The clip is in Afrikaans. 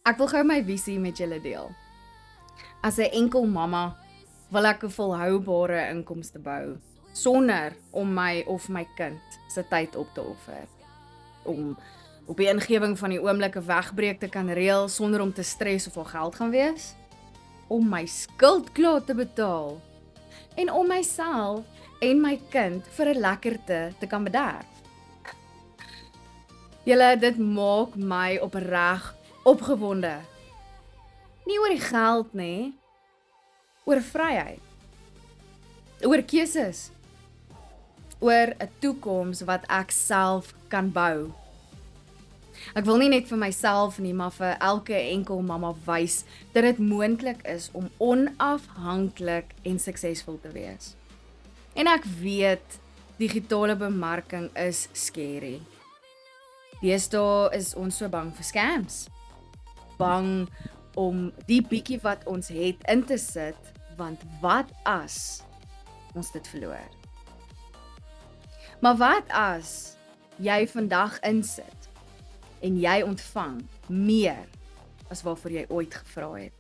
Ek wil gou my visie met julle deel. As 'n enkel mamma wil ek 'n volhoubare inkomste bou sonder om my of my kind se tyd op te offer. Om op die ingewing van die oomblik 'n wegbreek te kan reël sonder om te stres of al geld gaan wees. Om my skuld klaar te betaal en om myself en my kind vir 'n lekkerte te kan bederf. Julle, dit maak my opreg opgewonde. Nie oor die geld nie, oor vryheid, oor keuses, oor 'n toekoms wat ek self kan bou. Ek wil nie net vir myself nie, maar vir elke enkel mamma wys dat dit moontlik is om onafhanklik en suksesvol te wees. En ek weet, digitale bemarking is scary. Deesdae is ons so bang vir scams. Bang om die bietjie wat ons het in te sit, want wat as ons dit verloor? Maar wat as jy vandag insit en jy ontvang meer as waarvoor jy ooit gevra het?